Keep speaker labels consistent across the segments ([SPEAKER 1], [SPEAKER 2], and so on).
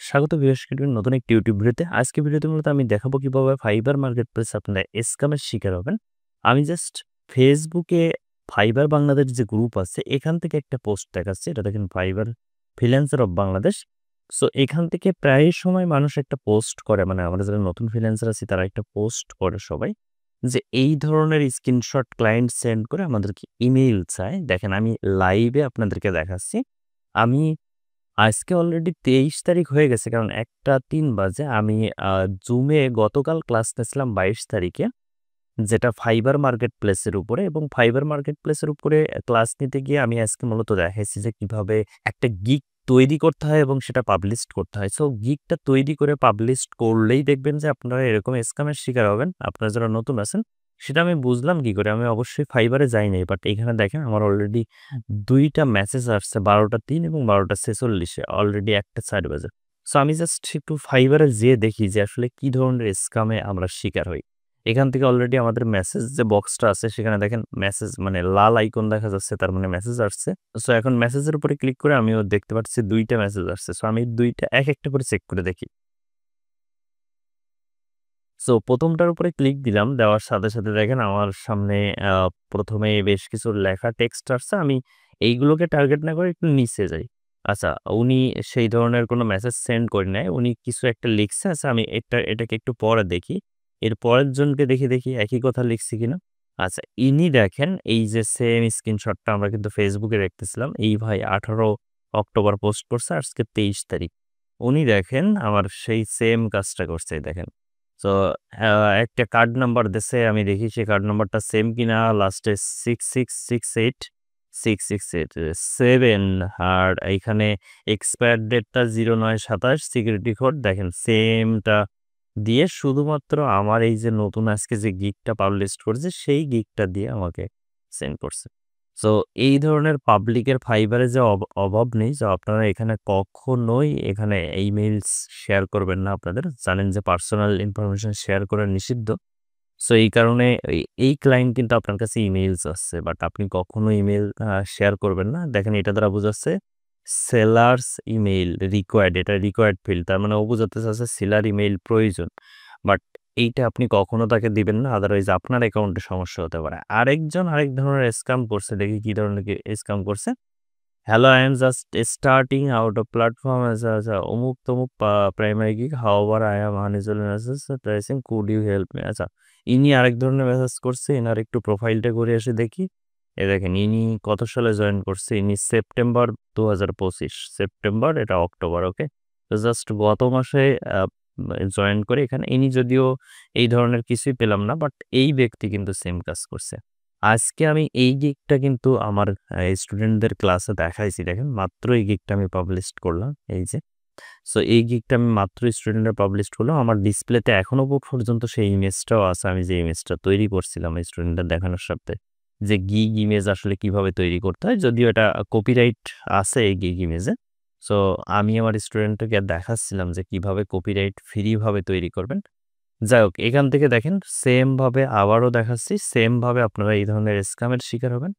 [SPEAKER 1] স্বাগত ভিউয়ার্স নতুন একটি ইউটিউব ভিডিওতে। আজকে ভিডিওতে মূলত আমি দেখাবো কিভাবে ফাইবার মার্কেট প্লেস আপনারা স্ক্যামের শিকার হবেন। আমি জাস্ট ফেসবুকে ফাইবার বাংলাদেশ যে গ্রুপ আছে এখান থেকে একটা পোস্ট দেখাচ্ছি। এটা দেখেন fibre freelancer of Bangladesh. So এখান থেকে প্রায় সময় মানুষ একটা পোস্ট করে মানে আমরা যারা নতুন ফ্রিল্যান্সার আছি তারা একটা পোস্ট করে সবাই যে এই ধরনের স্ক্রিনশট ক্লায়েন্ট সেন্ড করে আমাদেরকে ইমেইল চায়। দেখেন আমি লাইভে আপনাদেরকে দেখাচ্ছি। আমি আজকে অলরেডি ২৩ তারিখ হয়ে গেছে। কারণ ১টা ৩ বাজে আমি জুমে গতকাল ক্লাস নিয়েছিলাম ২২ তারিখে। যেটা ফাইবার মার্কেট প্লেসের উপরে এবং ফাইবার মার্কেট প্লেসের উপরে ক্লাস নিতে গিয়ে আমি আজকে মূলত দেখাইছি যে কিভাবে একটা গিগ তৈরি করতে হয় এবং সেটা পাবলিশ করতে হয়। সো গিগটা তৈরি করে পাবলিশ করলেই দেখবেন যে আপনারা এরকম স্ক্যামের শিকার হবেন। আপনারা যারা নতুন আছেন সেটা আমি বুঝলাম কি করে? আমি অবশ্যই ফাইবারে যাই নাই। বাট এখানে দেখেন আমার অলরেডি ২ টা মেসেজ আসছে ১২টা ৩ এবং ১২টা ৪৬ এ অলরেডি ১টা ৪ বাজে। সো আমি জাস্ট একটু ফাইবারে যেয়ে দেখি যে আসলে কি ধরনের স্ক্যামে আমরা শিকার হই। এখান থেকে অলরেডি আমাদের মেসেজ যে বক্সটা আছে সেখানে দেখেন মেসেজ মানে লাল আইকন দেখা যাচ্ছে তার মানে মেসেজ আসছে। সো এখন মেসেজের উপরে ক্লিক করে আমিও দেখতে পাচ্ছি ২ টা মেসেজ আসছে। সো আমি ২ টা একটা করে চেক করে দেখি। সো ১ম টার উপরে ক্লিক দিলাম। দেওয়ার সাথে দেখেন আমার সামনে আ ১ম এ বেশ কিছু লেখা টেক্সট আসছে। আমি এইগুলোকে টার্গেট না করে একটু নিচে যাই। আচ্ছা, উনি সেই ধরনের কোনো মেসেজ সেন্ড করে নাই। উনি কিছু একটা লিখছে। আচ্ছা আমি এটাকে একটু পরে দেখি। এর পরের জনকে দেখি একই কথা লিখছে কিনা। আচ্ছা, ইনি দেখেন এই যে সেম স্ক্রিনশটটা আমরা কিন্তু ফেসবুকে দেখতেছিলাম। এই ভাই ১৮ অক্টোবর পোস্ট করছে, আজকে ২৩ তারিখ। উনি দেখেন আমার সেই সেম কাজটা করছে দেখেন। সো আ একটা কার্ড নাম্বার দিছে। আমি দেখি সেই কার্ড নাম্বারটা সেম কিনা। লাস্টে 6668 668 7 আর এইখানে এক্সপায়ার ডেটটা 09/২৭ সিকিউরিটি কোড দেখেন সেমটা দিয়ে শুধুমাত্র আমার এই যে নতুন আজকে যে গিগটা পাবলিশ করেছে সেই গিগটা দিয়ে আমাকে সেন্ড করছে। সো এই ধরনের পাবলিকের ফাইবারে যে অভাব নেই। সো আপনারা এখানে কখনোই এখানে ইমেইলস শেয়ার করবেন না আপনাদের। জানেন যে পার্সোনাল ইনফরমেশন শেয়ার করা নিষিদ্ধ। সো এই কারণে এই ক্লায়েন্ট কিন্তু আপনার কাছে ইমেইলস আসছে। বাট আপনি কখনো ইমেইল শেয়ার করবেন না। দেখেন এটা দ্বারা বোঝাচ্ছে সেলার্স ইমেইল রিকোয়ার্ড, এটা রিকোয়ার্ড ফিল্ড। তার মানে ও বোঝাতে চাচ্ছে সেলার ইমেইল প্রয়োজন। বাট এইটা আপনি কখনো তাকে দিবেন না। আদারওয়াইজ আপনার অ্যাকাউন্টে সমস্যা হতে পারে। আরেকজন আরেক ধরনের স্ক্যাম করছে। দেখি কি ধরনের স্ক্যাম করছে। Hello, I am just starting out of platform as a অমুক-তমুক primary gig. However, I am unusual in access tracing. Could you help me? আচ্ছা, ইনি আরেক ধরনের মেসেজ করছে। এনার একটু প্রোফাইলটা ঘুরে এসে দেখি। দেখেন ইনি কত সালে জয়েন করছে? ইনি সেপ্টেম্বর ২০২৫ সেপ্টেম্বর, এটা অক্টোবর, ওকে? তো জাস্ট গত মাসে আ জয়েন করে এখানে ইনি যদিও এই ধরনের কিছুই পেলাম না। বাট এই ব্যক্তি কিন্তু সেম কাজ করছে। আজকে আমি এই গিগটা কিন্তু আমার স্টুডেন্টদের ক্লাসে দেখাইছি। দেখেন মাত্র এই গিগটা আমি পাবলিশ করলাম। এই যে। সো এই গিগটা আমি মাত্র স্টুডেন্টরা পাবলিশ করলাম। আমার ডিসপ্লেতে এখনো পর্যন্ত সেই ইমেজটাও আছে। আমি যে ইমেজটা তৈরি করছিলাম স্টুডেন্টদের দেখানোর সাথে। যে গিগ ইমেজ আসলে কিভাবে তৈরি করতে হয়। যদিও এটা কপিরাইট আছে এই গিগ ইমেজে। সো আমি আমার স্টুডেন্টকে দেখাচ্ছিলাম যে কিভাবে কপিরাইট ফ্রি ভাবে তৈরি করবেন। যাই হোক, এখান থেকে দেখেন সেম ভাবে আবারও দেখাচ্ছি। সেম ভাবে আপনারা এই ধরনের স্ক্যামের শিকার হবেন।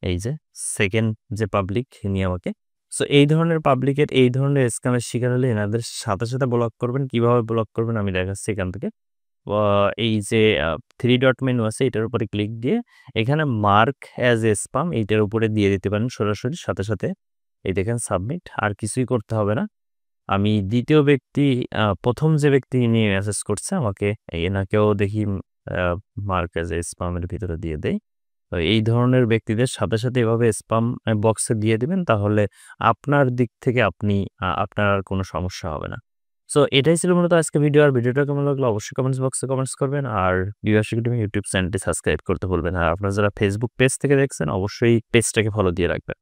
[SPEAKER 1] এই যে 2nd যে পাবলিক ইনি আমাকে। সো এই ধরনের পাবলিকের এই ধরনের স্ক্যামের শিকার হলে এনাদের সাথে ব্লক করবেন। কিভাবে ব্লক করবেন আমি দেখাচ্ছি এখান থেকে। আ এই যে 3 ডট মেনু আছে এটার উপরে ক্লিক দিয়ে এখানে মার্ক অ্যাজ এ স্পাম এইটার উপরে দিয়ে দিতে পারেন সরাসরি সাথে। এই দেখেন সাবমিট। আর কিছুই করতে হবে না। আমি ২য় ব্যক্তি ১ম যে ব্যক্তি ইনি মেসেজ করছে আমাকে, এনাকেও দেখি আ মার্ক অ্যাজ এ স্পাম এর ভিতরে দিয়ে দেই। তো এই ধরনের ব্যক্তিদের সাথে এভাবে স্পাম বক্সে দিয়ে দিবেন তাহলে আপনার দিক থেকে আপনার আর কোনো সমস্যা হবে না। সো এটাই ছিল মূলত আজকের ভিডিও। আর ভিডিওটা কেমন লাগলো অবশ্যই কমেন্টস বক্সে কমেন্টস করবেন। আর ভিউয়ার্স একাডেমি ইউটিউব চ্যানেলটি সাবস্ক্রাইব করতে ভুলবেন না। আর আপনারা যারা ফেসবুক পেজ থেকে দেখছেন অবশ্যই পেজটাকে ফলো দিয়ে রাখবেন।